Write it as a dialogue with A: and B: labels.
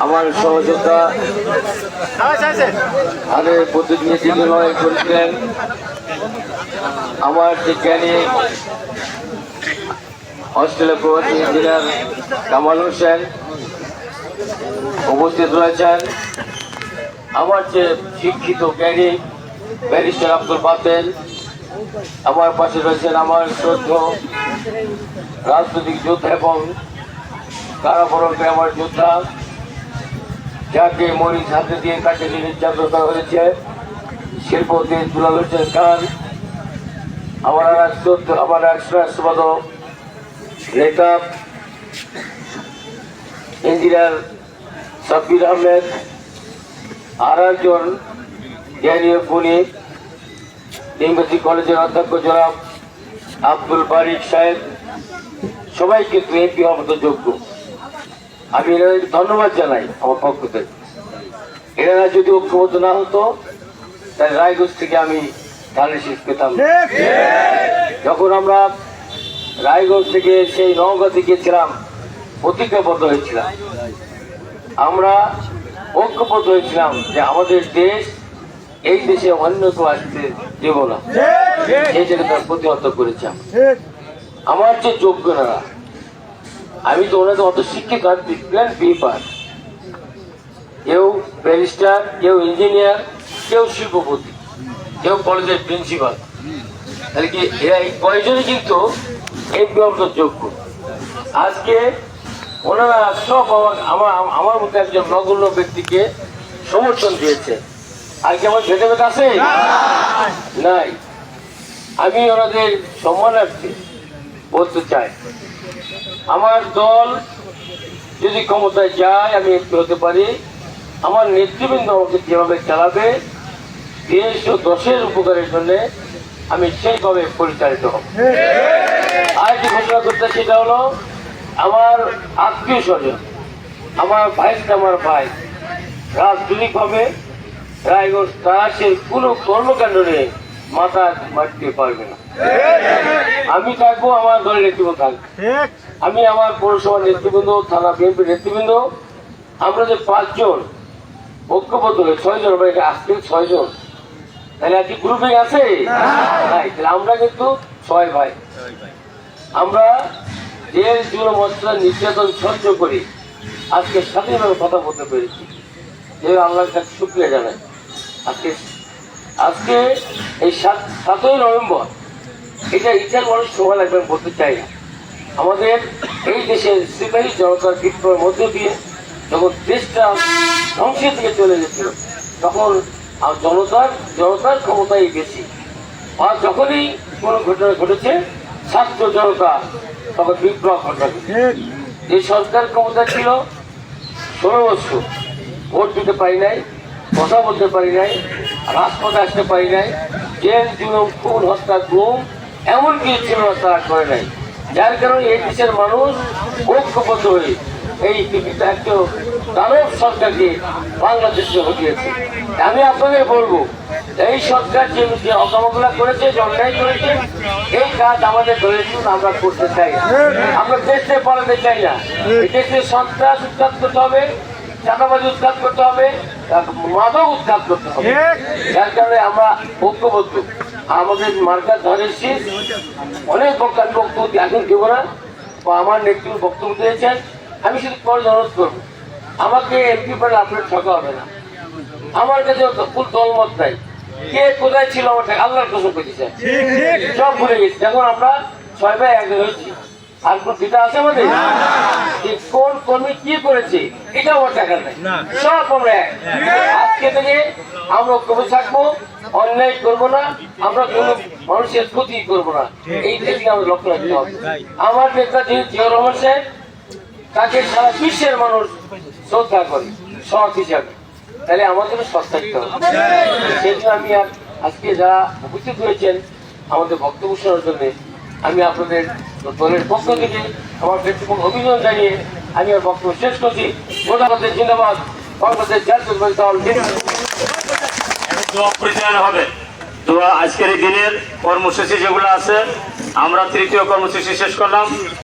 A: আমার সহযোদ্ধা তাদের প্রতিনিধি লড়াই করছিলেন। আমার যে জ্ঞানী অস্ট্রেলিয়া প্রবাসী ইঞ্জিনিয়ার কামাল হোসেন উপস্থিত রয়েছেন। আমার যে শিক্ষিত জ্ঞানী ব্যারিস্টার আব্দুল বাতেল, আমার পাশে রয়েছেন আমার শ্রদ্ধেয় রাজনৈতিক যোদ্ধা এবং কারাবরণে আমার যোদ্ধা, যাকে মরিচ হাতে দিয়ে কাছে নির্যাতন করা হয়েছে, শিল্পপতি দুলাল হোসেন খান, আমার রাষ্ট্রপদ নেতা ইঞ্জিনিয়ার সাব্বির আহমেদ, আর একজন জ্ঞানী গুণী ইংরেজি কলেজের অধ্যক্ষ জনাব আব্দুল বারিক সাহেব, সবাই কিন্তু এমপি হওয়ার মতো যোগ্য। আমি এনাদের ধন্যবাদ জানাই আমার পক্ষ থেকে। এনারা যদি ঐক্যবদ্ধ না হতো তাহলে রায়গঞ্জ থেকে আমি ধানের শীষ পেতাম। যখন আমরা রায়গঞ্জ থেকে সেই নওগাঁতে গিয়েছিলাম, প্রতিজ্ঞাবদ্ধ হয়েছিলাম, আমরা ঐক্যবদ্ধ হয়েছিলাম যে আমাদের দেশ, এই দেশে অন্য কেউ আসতে দেব না, এই জন্য তার প্রতিহত করেছিলাম। আমার যে যোগ্যরা, আমি তো ওনাদের অত শিক্ষিত, পেপার, কেউ ব্যারিস্টার, কেউ ইঞ্জিনিয়ার, কেউ শিল্পপতি, কেউ কলেজের প্রিন্সিপাল, তাহলে কি এরা এই কয়েকজনই কিন্তু এমপি হওয়ার যোগ্য। আজকে ওনারা সব আমার মতো একজন নগণ্য ব্যক্তিকে সমর্থন দিয়েছে। আর কি আমার ভেতরে আছে নাই? আমি ওনাদের সম্মানার্থে বলতে চাই, আমার দল যদি ক্ষমতায় যায়, আমি এমপি হতে পারি, আমার নেতৃবৃন্দ আমাকে যেভাবে চালাবে, দেশ ও দশের উপকারের জন্য আমি সেইভাবে পরিচালিত হব। আর যে ঘোষণা করতে সেটা হলো, আমার আত্মীয় স্বজন, আমার আমার ভাই রাজনৈতিকভাবে রায়গঞ্জ তারা সে কোনো কর্মকাণ্ড নিয়ে মাথা মারতে পারবে না। আমি থাকবো, আমার দলের নেতৃবৃন্দ থাকবে, আমি আমার পৌরসভার নেতৃবৃন্দ, থানা বিএনপির নেতৃবৃন্দ, আমরা যে 5 জন ঐক্যবদ্ধ হয়ে 6 জন, আজকে 6 জন, তাহলে আজকে গ্রুপিং আছে নাই? তাহলে আমরা কিন্তু 6 ভাই। আমরা জেল জুলুম অত্যাচার নির্যাতন সহ্য করি আজকে স্বাধীনভাবে কথা বলতে পেরেছি, যে আল্লাহর কাছে শুকরিয়া জানাই। আজকে এই 7ই নভেম্বর, এটা ইতিহাস মানুষ সময় লাগবে বলতে চাই না। আমাদের এই দেশের সিপাহী জনতার বিপ্লবের মধ্য দিয়ে যখন দেশটা ধ্বংসের দিকে চলে গেছিল, তখন জনতার ক্ষমতাই বেশি। আর যখনই কোনো ঘটনা ঘটেছে, ছাত্র জনতা তখন বিপ্লব ঘটাবে। যে সরকার ক্ষমতা ছিল 16 বছর, ভোট দিতে পারি নাই, কথা বলতে পারি নাই, রাজপথে আসতে পারি নাই, জেল জুলুম খুন হত্যা গুম এমন কিছু ছিল না, তারা করে নাই। যার কারণে এই দেশের মানুষ ঐক্যবদ্ধ হয়ে এই একটা দানব সরকারকে বাংলাদেশে হটিয়েছে। আমি আপনাদের বলবো, এই সরকার যে অকামগুলা করেছে, যে অন্যায় করেছে, এই কাজ আমাদের দলের জন্য আমরা করতে চাই না। আমরা দেশে পালাতে চাই না। এই দেশে সন্ত্রাস উৎখাত করতে হবে, চাঁদাবাজি উৎখাত করতে হবে, মাদক উৎখাত করতে হবে। যার কারণে আমরা ঐক্যবদ্ধ। আমাদের মার্কার ধানের শীষ অনেক বক্তব্য এখন কেউ না, আমার নেতৃত্ব বক্তব্য দিয়েছেন। আমি শুধু পরে অনুরোধ করবো, আমাকে এমপি পারে আপনার ঠকা হবে না। আমার কাছে ফুল দলমত নাই, কে কোথায় ছিল আমার আল্লাহর কসম করতেছে, সব ভুলে গেছি। এখন আমরা 6 ভাই এক হয়েছি, আর কোন পিতা আছে আমাদের? কোন কর্মী কি করেছে এটা আমার টাকা নাই, সব আমরা এক। আজকে থেকে আমরা ঐক্যবদ্ধ থাকবো, অন্যায় করবো না, আমরা কোন মানুষের ক্ষতি করবো না, এই দিকে আমাদের লক্ষ্য রাখতে হবে। আমার নেতা জিয়াউর রহমান সাহেব, তাকে সারা বিশ্বের মানুষ শ্রদ্ধা করে সৎ হিসাবে, তাহলে আমাদের সৎ থাকতে হবে। সেই জন্য আমি আজকে যারা উপস্থিত হয়েছেন আমাদের বক্তব্য শোনার জন্য, আমি আপনাদের দলের পক্ষ থেকে আমার ব্যক্তিগত অভিনন্দন জানিয়ে আমি আমার বক্তব্য শেষ করছি। বাংলাদেশ জিন্দাবাদ, বাংলাদেশ জাতীয় দল
B: হবে। তো আজকের এই দিনের কর্মসূচি যেগুলো আছে, আমরা 3য় কর্মসূচি শেষ করলাম।